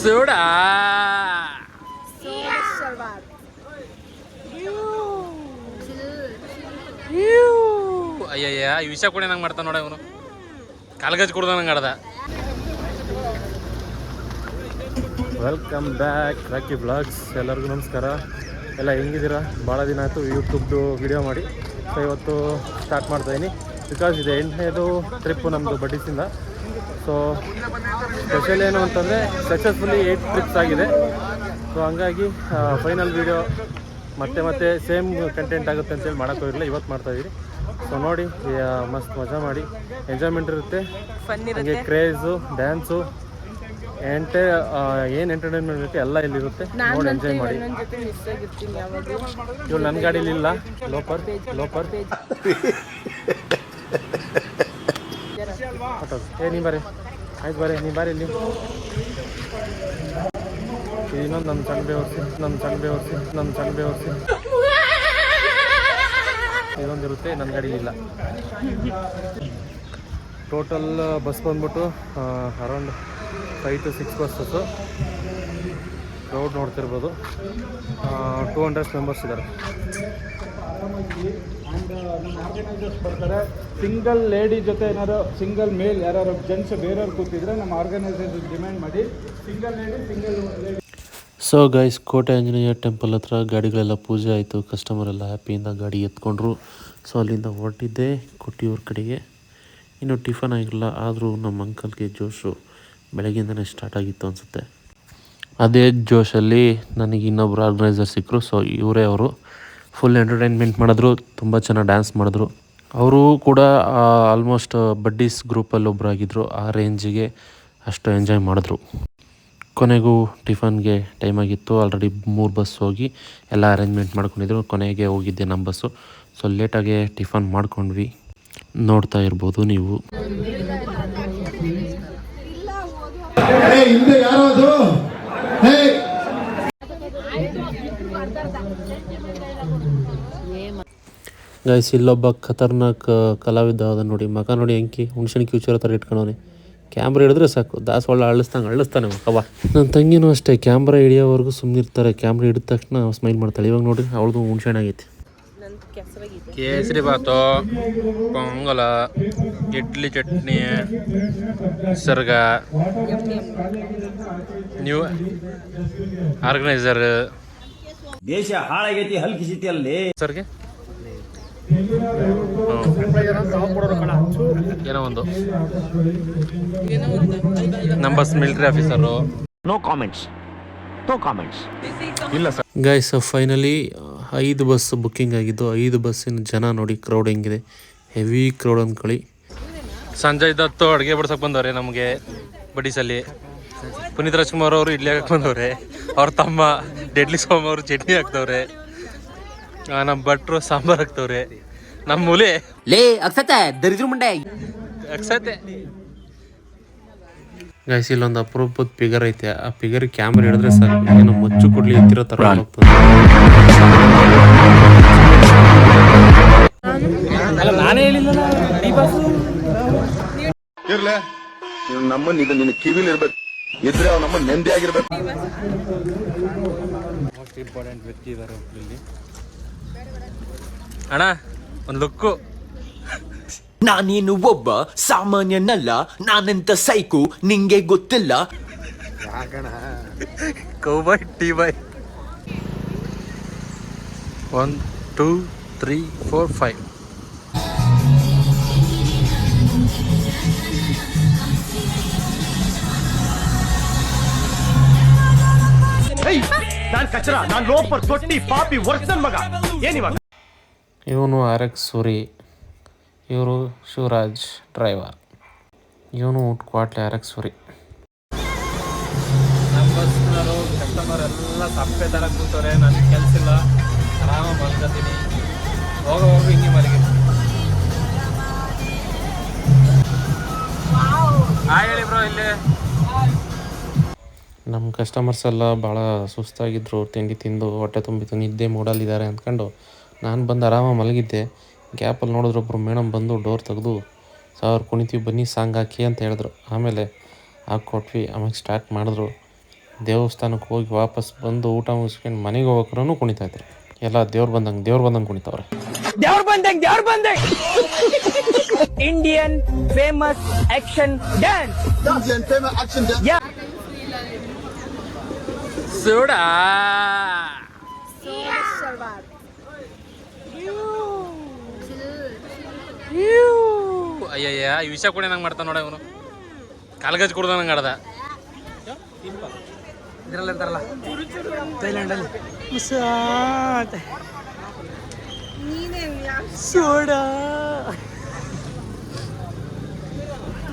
Soda ಅಯ್ಯಯ್ಯ ಈ ವಿಷಯ ಕೂಡ ನಂಗೆ ಮಾಡ್ತಾನೆ ನೋಡ ಇವನು ಕಾಲ್ಗಜ್ ಕುಡ್ದ ನಂಗೆ ಆಡ್ದ. Welcome back Rocky blogs. ಎಲ್ಲರಿಗೂ ನಮಸ್ಕಾರ. ಎಲ್ಲ ಹೆಂಗಿದ್ದೀರಾ? ಭಾಳ ದಿನ ಆಯಿತು ಯೂಟ್ಯೂಬ್ದು ವಿಡಿಯೋ ಮಾಡಿ. ಸೊ ಇವತ್ತು ಸ್ಟಾರ್ಟ್ ಮಾಡ್ತಾಯಿದ್ದೀನಿ ಬಿಕಾಸ್ ಇದೆ 8ನೇದು ಟ್ರಿಪ್ಪು ನಮ್ಮದು ಬಡ್ಡಿಸಿಂದ. ಸೊ ಸ್ಪೆಷಲ್ ಏನು ಅಂತಂದರೆ ಸಕ್ಸಸ್ಫುಲಿ 8 ಟ್ರಿಪ್ಸ್ ಆಗಿದೆ. ಸೊ ಹಂಗಾಗಿ ಫೈನಲ್ ವೀಡಿಯೋ ಮತ್ತೆ ಸೇಮ್ ಕಂಟೆಂಟ್ ಆಗುತ್ತೆ ಅಂತೇಳಿ ಮಾಡೋಕ್ಕೋಗಿರಲಿಲ್ಲ, ಇವತ್ತು ಮಾಡ್ತಾಯಿದ್ದೀರಿ. ಸೊ ನೋಡಿ ಮಸ್ತ್ ಮಜಾ ಮಾಡಿ, ಎಂಜಾಯ್ಮೆಂಟ್ ಇರುತ್ತೆ, ಹಾಗೆ ಕ್ರೇಜು, ಡ್ಯಾನ್ಸು, ಏನು ಎಂಟರ್ಟೈನ್ಮೆಂಟ್ ಇರುತ್ತೆ ಎಲ್ಲ ಇಲ್ಲಿರುತ್ತೆ. ನೋಡಿ ಎಂಜಾಯ್ ಮಾಡಿ. ಇವ್ರು ನನ್ನ ಗಾಡೀಲಿ ಇಲ್ಲ, ಲೋಪರ್ ನೀ ಬರೀ ಆಯ್ತು, ಬರೀ ನೀ ಬಾರಿ ಇಲ್ಲಿ. ಇನ್ನೊಂದು ನಮ್ಮ ಸಣ್ಣ ಬೇವರ್ಸಿ ಇದೊಂದಿರುತ್ತೆ, ನನ್ನ ಗಾಡಿ ಇಲ್ಲ. ಟೋಟಲ್ ಬಸ್ ಬಂದ್ಬಿಟ್ಟು ಅರೌಂಡ್ 5 to 6 ಬಸ್ಸಸ್ಸು. ಕ್ರೌಡ್ ನೋಡ್ತಿರ್ಬೋದು, 200 ಮೆಂಬರ್ಸ್ ಇದ್ದಾರೆ. ಬರ್ತಾರೆ. ಸಿಂಗಲ್ ಲೇಡಿ ಜೊತೆ ಏನಾದ್ರು ಸಿಂಗಲ್ ಮೇಲ್ ಯಾರು ಜೆಂಟ್ಸ್ ಬೇರೆಯವ್ರು ಕೂತಿದ್ರೆ ನಮ್ಮ ಆರ್ಗನೈಸೇಷನ್ ಡಿಮ್ಯಾಂಡ್ ಮಾಡಿ ಸಿಂಗಲ್ ಲೇಡಿ. ಸೊ ಗೈಸ್, ಕೋಟೆ ಆಂಜನೇಯ ಟೆಂಪಲ್ ಹತ್ರ ಗಾಡಿಗಳೆಲ್ಲ ಪೂಜೆ ಆಯಿತು. ಕಸ್ಟಮರ್ ಎಲ್ಲ ಹ್ಯಾಪಿಯಿಂದ ಗಾಡಿ ಎತ್ಕೊಂಡ್ರು. ಸೊ ಅಲ್ಲಿಂದ ಹೊರಟಿದ್ದೆ ಕೊಟ್ಟಿಯೂರ ಕಡೆಗೆ. ಇನ್ನೂ ಟಿಫನ್ ಆಗಿಲ್ಲ, ಆದರೂ ನಮ್ಮ ಅಂಕಲ್ಗೆ ಜೋಶು ಬೆಳಗ್ಗೆಯಿಂದನೇ ಸ್ಟಾರ್ಟ್ ಆಗಿತ್ತು ಅನಿಸುತ್ತೆ. ಅದೇ ಜೋಶಲ್ಲಿ ನನಗೆ ಇನ್ನೊಬ್ಬರು ಆರ್ಗನೈಸರ್ ಸಿಕ್ಕರು. ಸೊ ಇವರೇ ಅವರು. ಫುಲ್ ಎಂಟರ್ಟೈನ್ಮೆಂಟ್ ಮಾಡಿದ್ರು, ತುಂಬ ಚೆನ್ನಾಗಿ ಡ್ಯಾನ್ಸ್ ಮಾಡಿದ್ರು. ಅವರು ಕೂಡ ಆಲ್ಮೋಸ್ಟ್ ಬಡ್ಡೀಸ್ ಗ್ರೂಪಲ್ಲಿ ಒಬ್ಬರಾಗಿದ್ದರು. ಆ ರೇಂಜಿಗೆ ಅಷ್ಟು ಎಂಜಾಯ್ ಮಾಡಿದ್ರು. ಕೊನೆಗೂ ಟಿಫನ್ಗೆ ಟೈಮ್ ಆಗಿತ್ತು. ಆಲ್ರೆಡಿ 3 ಬಸ್ ಹೋಗಿ ಎಲ್ಲ ಅರೇಂಜ್ಮೆಂಟ್ ಮಾಡ್ಕೊಂಡಿದ್ರು. ಕೊನೆಗೆ ಹೋಗಿದ್ದೆ ನಮ್ಮ ಬಸ್ಸು. ಸೊ ಲೇಟಾಗೆ ಟಿಫನ್ ಮಾಡ್ಕೊಂಡ್ವಿ, ನೋಡ್ತಾ ಇರ್ಬೋದು ನೀವು. ಗೈಸ್, ಇಲ್ಲೊಬ್ಬ ಖತರ್ನಾಕ್ ಕಲಾವಿದ ಅದ ನೋಡಿ. ಮಗ ನೋಡಿ, ಅಂಕಿ ಹುಣ್ಸೆಣ್ ಕ್ಯೂಚರ್ ಥರ ಇಟ್ಕೊಂಡವನೆ. ಕ್ಯಾಮ್ರಾ ಹಿಡಿದ್ರೆ ಸಾಕು, ದಾಸವಾಳ ಅಳಿಸ್ತಾನೆ ಮಕ್ಕವ. ನನ್ನ ತಂಗಿನೂ ಅಷ್ಟೇ, ಕ್ಯಾಮ್ರಾ ಹಿಡಿಯೋವರೆಗೂ ಸುಮ್ಮನಿರ್ತಾರೆ. ಕ್ಯಾಮ್ರಾ ಹಿಡಿದ ತಕ್ಷಣ ಸ್ಮೈಲ್ ಮಾಡ್ತಾಳೆ. ಇವಾಗ ನೋಡಿರಿ, ಅವಳದು ಹುಣ್ಸೆಣ್ ಆಗೈತಿ. ಕೇಸರಿ ಬಾತು, ಪೊಂಗಲ, ಇಡ್ಲಿ ಚಟ್ನಿ, ಸರ್ಗ, ನ್ಯೂ ಆರ್ಗನೈಸರ್. ದೇಶ ಹಾಳಾಗೈತಿ, ಹಲ್ಕಿಸಿತಿ ಅಲ್ಲಿ ಸರ್ಗೆ ಏನೋ ಒಂದು ನಮ್ಮ bus military officer. No comments ಇಲ್ಲ sir. Guys, finally 5 bus booking ಆಗಿದ್ದು. 5 ಬಸ್ಸಿನ ಜನ ನೋಡಿ, ಕ್ರೌಡ್ ಹೆಂಗಿದೆ, ಹೆವಿ ಕ್ರೌಡ್ ಅಂದ್ಕೊಳ್ಳಿ. ಸಂಜಯ್ ದತ್ತು ಅಡುಗೆ ಬಡ್ಸಕ್ಕೆ ಬಂದವ್ರೆ ನಮಗೆ ಬಡ್ಡಿಸಲ್ಲಿ. ಪುನೀತ್ ರಾಜ್ಕುಮಾರ್ ಅವರು ಇಡ್ಲಿ ಹಾಕಕ್ಕೆ ಬಂದವ್ರೆ. ಅವ್ರ ತಮ್ಮ ಡೆಡ್ಲಿ ಸ್ವಾಮಿ ಅವರು ಚಟ್ನಿ ಹಾಕ್ತವ್ರೆ. ನಮ್ಮ ಭಟ್ರು ಸಾಂಬಾರು ಹಾಕ್ತವ್ರೆ. ನಮ್ಮ ಮೂಲೆ ಅಕ್ಸತ್ತೆ. ಗೈಸ್, ಇಲ್ಲೊಂದು ಅಪರೂಪದ ಫಿಗರ್ ಐತೆ. ಆ ಫಿಗರ್ ಕ್ಯಾಮ್ರಾ ಹಿಡಿದ್ರೆ ಸಾಕು, ಏನೋ ಮಚ್ಚು ಕೊಡ್ಲಿ ಎತ್ತಿರೋ ಥರ ಹೋಗ್ತದೆ. ನಾನೇ ಹೇಳಿಲ್ಲ ನಮ್ಮನ್ನ ಇದು ನಿನ್ನ ಕಿವಿಲಿ ಇರ್ಬೇಕು, ಇದ್ರೆ ಅವ್ ನಮ್ಮ ನೆಮ್ಮದಿ ಆಗಿರ್ಬೇಕು. ಮೋಸ್ಟ್ ಇಂಪಾರ್ಟೆಂಟ್ ವ್ಯಕ್ತಿ ಇದ್ದಾರೆ ಇಲ್ಲಿ. ಅಣ್ಣ ಒಂದು ಲುಕ್ಕು. ನಾನೇನು ಒಬ್ಬ ಸಾಮಾನ್ಯನಲ್ಲ, ನಾನೆಂತ ಸೈಕು ನಿಂಗೆ ಗೊತ್ತಿಲ್ಲ. ಕೌಬಾಯ್ ಟಿ ಬಾಯ್. 1 2 3 4 5. ನಾನ್ ಕಚರ, ನಾನ್ ಲೋಪರ್, ತೊಟ್ಟಿ, ಪಾಪಿ, ವರ್ಸನ್ ಮಗ. ಏನಿವಾಗ ಇವನು RX ಸೂರಿ, ಇವರು ಶಿವರಾಜ್ ಡ್ರೈವರ್, ಇವನು ಕ್ವಾಟ್ಲೆ RX ಸೂರಿ. ನಮ್ಮ ಬಸ್ನವರು ಕಸ್ಟಮರ್ ಎಲ್ಲ ಸಪ್ಪೆ ಥರ ಕೂತವ್ರೆ. ನನಗೆ ಕೆಲಸ ಇಲ್ಲ, ಆರಾಮಾಗಿ ಮಲ್ಕೊತೀನಿ. ಹೋಗೋವರೆಗೂ ಹಿಂಗೆ ಮಲಗಿರ್ತೀನಿ. ಹೇಳಿ ಬ್ರೋ. ಇಲ್ಲಿ ನಮ್ಮ ಕಸ್ಟಮರ್ಸ್ ಎಲ್ಲ ಭಾಳ ಸುಸ್ತಾಗಿದ್ದರು, ತಿಂಡಿ ತಿಂದು ಹೊಟ್ಟೆ ತುಂಬಿತ್ತು, ನಿದ್ದೆ ಮೂಡಲ್ಲಿದ್ದಾರೆ ಅಂದ್ಕೊಂಡು ನಾನು ಬಂದು ಆರಾಮಾಗಿ ಮಲಗಿದ್ದೆ. ಗ್ಯಾಪಲ್ಲಿ ನೋಡಿದ್ರು ಒಬ್ಬರು ಮೇಡಮ್ ಬಂದು ಡೋರ್ ತೆಗೆದು, "ಸರ್ ಕುಣಿತೀವಿ ಬನ್ನಿ, ಸಾಂಗ್ ಹಾಕಿ" ಅಂತ ಹೇಳಿದ್ರು. ಆಮೇಲೆ ಹಾಕ್ಕೊಟ್ವಿ. ಆಮೇಲೆ ಸ್ಟಾರ್ಟ್ ಮಾಡಿದ್ರು. ದೇವಸ್ಥಾನಕ್ಕೆ ಹೋಗಿ ವಾಪಸ್ ಬಂದು ಊಟ ಮುಗಿಸ್ಕೊಂಡು ಮನೆಗೆ ಹೋಗ್ರೂ ಕುಣಿತಾಯಿದ್ರು. ಎಲ್ಲ ದೇವ್ರು ಬಂದಂಗೆ ಕುಣಿತಾವ್ರೆ. Indian famous action dance soda ಅಯ್ಯಯ್ಯ ಈ ವಿಷ ಕೂಡ ನಂಗೆ ಮಾಡ್ತಾನೆ ನೋಡ ಇವನು. ಕಾಲ್ಗಜ್ ಕುಡ್ದ ನಂಗೆ ಆಡ್ದ ಇದ್ರಲ್ಲಿ ಅಂತಾರಲ್ಲ ಥೈಲ್ಯಾಂಡಲ್ಲಿ ಸೋಡಾ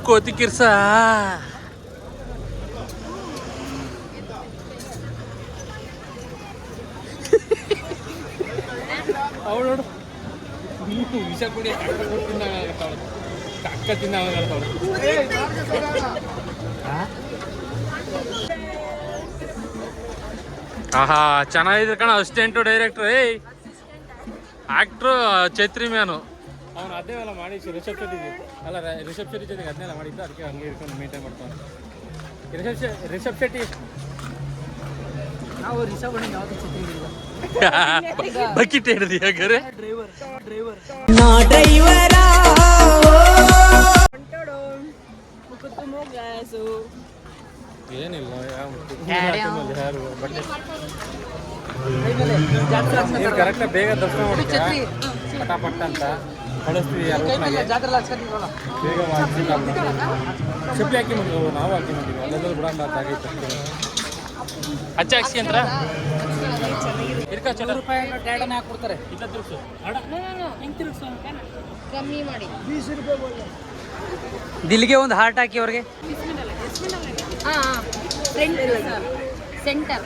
ಕೋತಿ ಕಿರ್ಸ ಅವಳು ನೋಡು ವಿಷ ಕುಡಿ ಅಕ್ಕ ತಿನ್ನ ಆಹಾ ಚೆನ್ನಾಗಿದ್ರು ಕಣ ಅಸಿಸ್ಟೆಂಟು ಡೈರೆಕ್ಟ್ರು ಆಕ್ಟ್ರು ಚೈತ್ರಿ ಮ್ಯಾನು ಅವನು ಅದೇ ಎಲ್ಲ ಮಾಡಿ ರಿಷಬ್ ಶೆಟ್ಟಿಗೆ ಅಲ್ಲ ರಿಷಬ್ ಶೆಟ್ಟಿ ಜೊತೆಗೆ ಅದನ್ನೆಲ್ಲ ಮಾಡಿದ್ದು, ಅದಕ್ಕೆ ಹಂಗೆ ಇಟ್ಕೊಂಡು ಮೇಂಟೈನ್ ಮಾಡ್ತಾನೆ ರಿಷಬ್ ಶೆಟ್ಟಿ. ನಾವು ರಿಷಬ್ ಬಕೆಟ್ ಹಿಡಿದಿ ಹಾಗಾರೆ ಏನಿಲ್ಲ ಯಾರು ಬಟ್ಟೆ ಕರೆಕ್ಟಾಗಿ ಬೇಗ ದರ್ಶನ ಮಾಡಿ ಪಟಾಪಟ್ಟ ಅಂತ ಕಳಿಸ್ತೀವಿ. ಬೇಗ ಚಪ್ಪಲಿ ಹಾಕಿ ಮಾಡಿದ್ವು, ನಾವು ಹಾಕಿ ಮಾಡಿದ್ವಿ, ಅಲ್ಲೆಲ್ಲ ಬಿಡಂಡ ಆಗೈತೆ ಅಚ್ಚ ಹಾಕ್ಸಿ ಅಂತ ಹಾಕ್ಬಿಡ್ತಾರೆ. ದಿಲ್ಗೆ ಒಂದು ಹಾರ್ಟ್ ಹಾಕಿ ಅವ್ರಿಗೆ. ಸೆಂಟರ್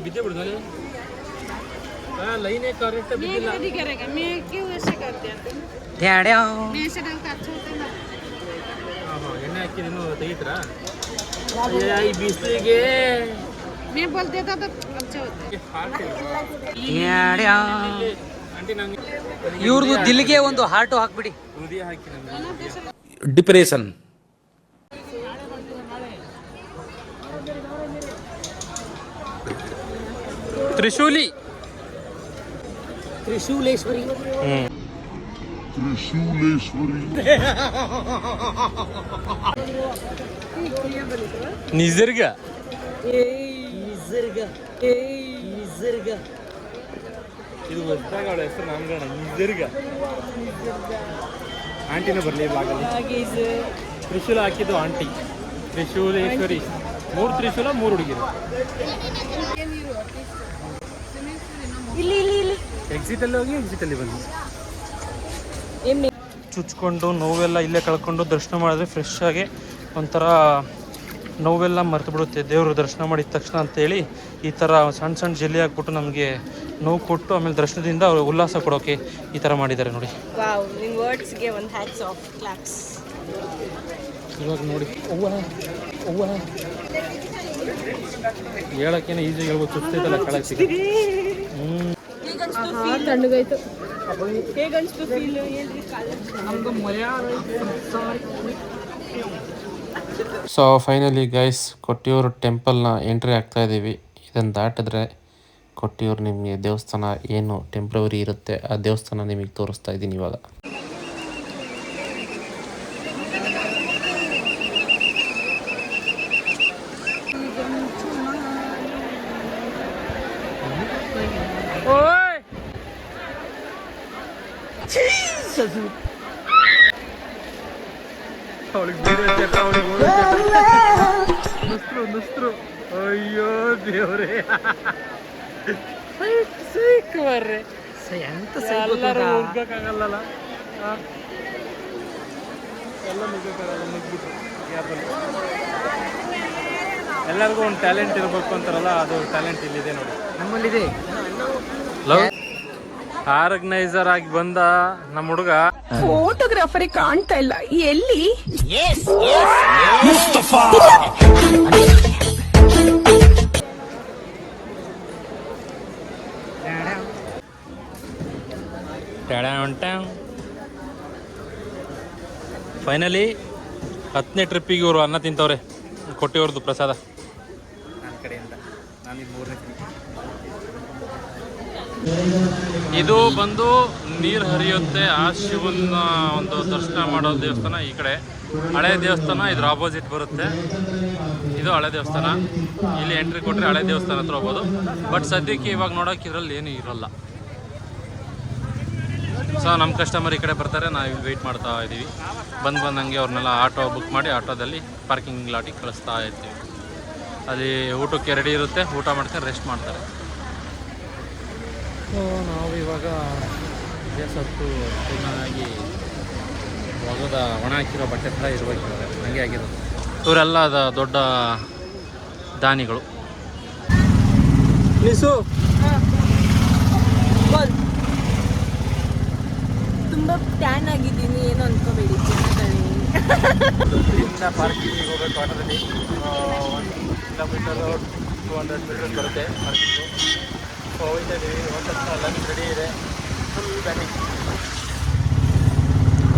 ಬಿದ್ದೆ ಬಿಡುದು ಲೈನೇ ಕರೆಕ್ಟ್ ಬಿದ್ದಿಲ್ಲ. ಎಣ್ಣೆ ಹಾಕಿ ನೀನು ತೆಗಿತೀರಾ ಈ ಬಿಸಿಲಿಗೆ? ಇವ್ರದ್ದು ದಿಲ್ಗೆ ಒಂದು ಹಾರ್ಟು ಹಾಕ್ಬಿಡಿ. ಹೃದಯ ಹಾಕಿ ಡಿಪ್ರೆಷನ್ ತ್ರಿಶೂಲಿ ತ್ರಿಶೂಲೇಶ್ವರಿ ನಿಸರ್ಗ ಇದು ಹೊಸದಾಗ ಅವಳ ಹೆಸರು ನಾಮಕರಣ ನಿಸರ್ಗ. ಆಂಟಿನೂ ಬರಲಿ ಬ್ಲಾಗಲ್ಲಿ. ತ್ರಿಶೂಲ ಹಾಕಿದ್ದು ಆಂಟಿ ತ್ರಿಶೂಲೇಶ್ವರಿ. 3 ತ್ರಿಶೂಲ 3 ಹುಡುಗಿರು. ಎಕ್ಸಿಟಲ್ಲಿ ಹೋಗಿ ಎಕ್ಸಿಟಲ್ಲಿ ಬಂದು ಚುಚ್ಕೊಂಡು ನೋವೆಲ್ಲ ಇಲ್ಲೇ ಕಳ್ಕೊಂಡು ದರ್ಶನ ಮಾಡಿದ್ರೆ ಫ್ರೆಶ್ ಆಗಿ ಒಂಥರ ನೋವೆಲ್ಲ ಮರೆತು ಬಿಡುತ್ತೆ ದೇವರು ದರ್ಶನ ಮಾಡಿದ ತಕ್ಷಣ ಅಂತೇಳಿ ಈ ಥರ ಸಣ್ಣ ಸಣ್ಣ ಜೆಲ್ಲಿ ಹಾಕ್ಬಿಟ್ಟು ನಮಗೆ ನೋವು ಕೊಟ್ಟು ಆಮೇಲೆ ದರ್ಶನದಿಂದ ಅವ್ರು ಉಲ್ಲಾಸ ಕೊಡೋಕೆ ಈ ಥರ ಮಾಡಿದ್ದಾರೆ ನೋಡಿ. ಇವಾಗ ನೋಡಿ ಹೇಳಕ್ಕೇನೆ ಈಸಿ ಹೇಳ್ಬೋದು, ಸುಸ್ತೈತಲ್ಲ ಕಳಕ್ ಸಿಗ. ತಣ್ಣಗಾಯ್ತು. ಸೊ ಫೈನಲಿ ಗೈಸ್ ಕೊಟ್ಟಿಯೂರು ಟೆಂಪಲ್ನ ಎಂಟ್ರಿ ಆಗ್ತಾ ಇದ್ದೀವಿ. ಇದನ್ನು ದಾಟಿದ್ರೆ ಕೊಟ್ಟಿಯೂರು ನಿಮಗೆ ದೇವಸ್ಥಾನ ಏನು ಟೆಂಪ್ರವರಿ ಇರುತ್ತೆ ಆ ದೇವಸ್ಥಾನ ನಿಮಗೆ ತೋರಿಸ್ತಾ ಇದ್ದೀನಿ ಇವಾಗ. ಅಯ್ಯೋ ದೇವ್ರೇ ಎಲ್ಲರೂ ನುಗ್ಗಕ್ಕಾಗಲ್ಲ, ಎಲ್ಲ ನುಗ್ಗಕ್ಕಾಗಲ್ಲ, ನುಗ್ಗಿಬಿಟ್ಟು ಗ್ಯಾಪಲ್ಲಿ. ಎಲ್ಲರಿಗೂ ಒಂದು ಟ್ಯಾಲೆಂಟ್ ಇರಬೇಕು ಅಂತಾರಲ್ಲ, ಅದು ಟ್ಯಾಲೆಂಟ್ ಇಲ್ಲಿದೆ ನೋಡಿ, ನಮ್ಮಲ್ಲಿದೆ. ಆರ್ಗನೈಸರ್ ಆಗಿ ಬಂದ ನಮ್ಮ ಹುಡುಗ ಫೋಟೋಗ್ರಾಫರಿ ಕಾಣ್ತಾ ಇಲ್ಲ ಎಲ್ಲಿ. ಫೈನಲಿ 10ನೇ ಟ್ರಿಪ್ಪಿಗೆ ಇವರು ಅನ್ನ ತಿಂತವ್ರೆ, ಕೊಟ್ಟಿವ್ರದ್ದು ಪ್ರಸಾದ. ನನ್ನ ಕಡೆಯಿಂದ ನಾನು ಇದು 3ನೇ ಟ್ರಿಪ್. ಇದು ಬಂದು ನೀರು ಹರಿಯುತ್ತೆ ಆ ಶಿವನ ಒಂದು ದರ್ಶನ ಮಾಡೋ ದೇವಸ್ಥಾನ. ಈ ಕಡೆ ಹಳೆ ದೇವಸ್ಥಾನ, ಇದ್ರ ಆಪೋಸಿಟ್ ಬರುತ್ತೆ. ಇದು ಹಳೆ ದೇವಸ್ಥಾನ. ಇಲ್ಲಿ ಎಂಟ್ರಿ ಕೊಟ್ಟರೆ ಹಳೆ ದೇವಸ್ಥಾನ ಹತ್ರ ಹೋಗ್ಬೋದು. ಬಟ್ ಸದ್ಯಕ್ಕೆ ಇವಾಗ ನೋಡೋಕೆ ಇದರಲ್ಲಿ ಏನೂ ಇರೋಲ್ಲ. ಸೊ ನಮ್ಮ ಕಸ್ಟಮರ್ ಈ ಕಡೆ ಬರ್ತಾರೆ, ನಾವು ಇಲ್ಲಿ ವೆಯ್ಟ್ ಮಾಡ್ತಾ ಇದ್ದೀವಿ. ಬಂದಂಗೆ ಅವ್ರನ್ನೆಲ್ಲ ಆಟೋ ಬುಕ್ ಮಾಡಿ ಆಟೋದಲ್ಲಿ ಪಾರ್ಕಿಂಗ್ ಲಾಟಿಗೆ ಕಳಿಸ್ತಾ ಇರ್ತೀವಿ. ಅಲ್ಲಿ ಊಟಕ್ಕೆ ರೆಡಿ ಇರುತ್ತೆ, ಊಟ ಮಾಡ್ಕೊಂಡು ರೆಸ್ಟ್ ಮಾಡ್ತಾರೆ. ಸೊ ನಾವು ಇವಾಗ ಬೇಸತ್ತು ಚೆನ್ನಾಗಿ ಒಗದ ಒಣ ಹಾಕಿರೋ ಬಟ್ಟೆ ಥರ ಇರಬೇಕು, ಹಂಗೆ ಆಗಿರೋದು. ಇವರೆಲ್ಲ ದೊಡ್ಡ ದಾನಿಗಳು. ತುಂಬಾ ಟ್ಯಾನ್ ಆಗಿದ್ದೀನಿ, ಏನು ಅನ್ಕೋಬೇಡಿ. ಇಲ್ಲಿಂದ ಪಾರ್ಕಿಂಗಿಗೆ ಹೋಗಬೇಕು ಆಟೋದಲ್ಲಿ. 1 ಕಿಲೋಮೀಟರು 200 ಮೀಟರ್ಸ್ ಬರುತ್ತೆ ಪಾರ್ಕಿಂಗು. ಸೊ ಹೋಗ್ತಾ ಇದ್ದೀವಿ. ಒಂದು ತಕ್ಷಣ ಲಂಚ್ ರೆಡಿ ಇದೆ, ಫುಲ್ ಪ್ಯಾನಿಂಗ್.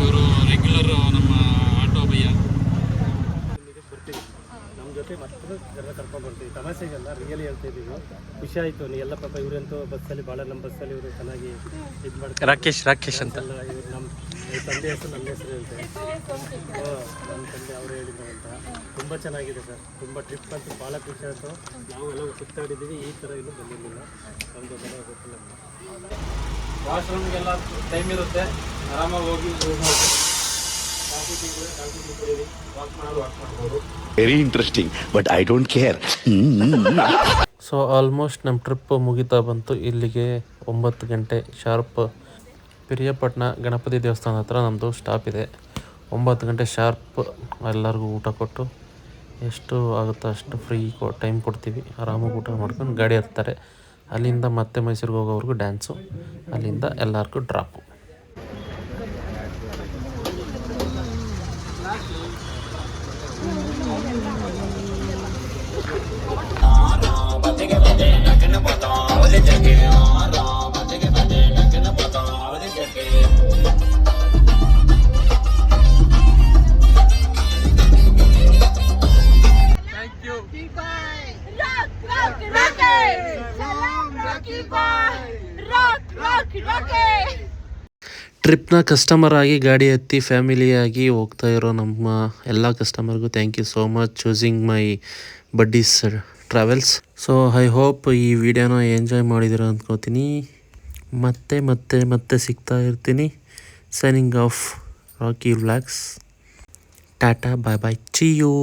ಇವರು ರೆಗ್ಯುಲರ್ ನಮ್ಮ ಆಟೋ ಭಯ್ಯ. ಬರ್ತೀವಿ ನಮ್ಮ ಜೊತೆ ಮತ್ತೆ ಜನ ಕರ್ಕೊಂಡು ಬರ್ತೀವಿ. ತಮಾಷೆಗೆಲ್ಲ ರಿಯಲಿ ಹೇಳ್ತಾ ಇದ್ದೀವಿ. ಖುಷಿ ಆಯಿತು. ಎಲ್ಲ ಪಾಪ ಇವರಂತೂ ಬಸ್ಸಲ್ಲಿ ಭಾಳ, ನಮ್ಮ ಬಸ್ಸಲ್ಲಿ ಇವರು ಚೆನ್ನಾಗಿ ಇದು ಮಾಡ್ತಾರೆ. ರಾಕೇಶ್ ಅಂತ ಎಲ್ಲ ಇವರು ನಮ್ಮ ತಂದೆ ಹೆಸರು ನನ್ನ ಹೆಸರು ಹೇಳ್ತೆ. ನನ್ನ ತಂದೆ ಅವರು ಹೇಳಿದ್ರು ಅಂತ. ತುಂಬ ಚೆನ್ನಾಗಿದೆ ಸರ್. ತುಂಬ ಟ್ರಿಪ್ ಅಂತೂ ಭಾಳ ಖುಷಿ ಆಯಿತು. ನಾವೆಲ್ಲ ಸುತ್ತಾಡಿದ್ದೀವಿ, ಈ ಥರ ಇನ್ನೂ ಬಂದಿರಲಿಲ್ಲ. ನಮ್ಮದು ಮನೆ ಗೊತ್ತಿಲ್ಲ. ವಾಶ್ರೂಮ್ಗೆಲ್ಲ ಟೈಮ್ ಇರುತ್ತೆ, ಆರಾಮಾಗಿ ಹೋಗಿ ವಾಕ್ ಮಾಡ್ಬೋದು. Very interesting, but I don't care. So almost ನಮ್ಮ ಟ್ರಿಪ್ ಮುಗಿತಾ ಬಂತು. ಇಲ್ಲಿಗೆ 9 ಗಂಟೆ ಶಾರ್ಪ್ ಪಿರಿಯಾಪಟ್ಟಣ ಗಣಪತಿ ದೇವಸ್ಥಾನ ಹತ್ರ ನಮ್ಮದು ಸ್ಟಾಪ್ ಇದೆ. 9 ಗಂಟೆ ಶಾರ್ಪ್ ಎಲ್ಲರಿಗೂ ಊಟ ಕೊಟ್ಟು ಎಷ್ಟು ಆಗುತ್ತೋ ಅಷ್ಟು ಫ್ರೀ ಟೈಮ್ ಕೊಡ್ತೀವಿ. ಆರಾಮಾಗಿ ಊಟ ಮಾಡ್ಕೊಂಡು ಗಾಡಿ ಹತ್ತಾರೆ. ಅಲ್ಲಿಂದ ಮತ್ತೆ ಮೈಸೂರಿಗೆ ಹೋಗೋವ್ರಿಗೂ ಡ್ಯಾನ್ಸು, ಅಲ್ಲಿಂದ ಎಲ್ಲರಿಗೂ ಡ್ರಾಪು. ಟ್ರಿಪ್ನ ಕಸ್ಟಮರ್ ಆಗಿ ಗಾಡಿ ಹತ್ತಿ ಫ್ಯಾಮಿಲಿಯಾಗಿ ಹೋಗ್ತಾ ಇರೋ ನಮ್ಮ ಎಲ್ಲ ಕಸ್ಟಮರ್ಗೂ thank you so much choosing my buddies travels. So I hope ಈ ವಿಡಿಯೋನ ಎಂಜಾಯ್ ಮಾಡಿದಿರ ಅಂದ್ಕೋತೀನಿ. ಮತ್ತೆ ಸಿಗ್ತಾ ಇರ್ತೀನಿ. Signing off Rocky vlogs. Tata, bye bye, see you.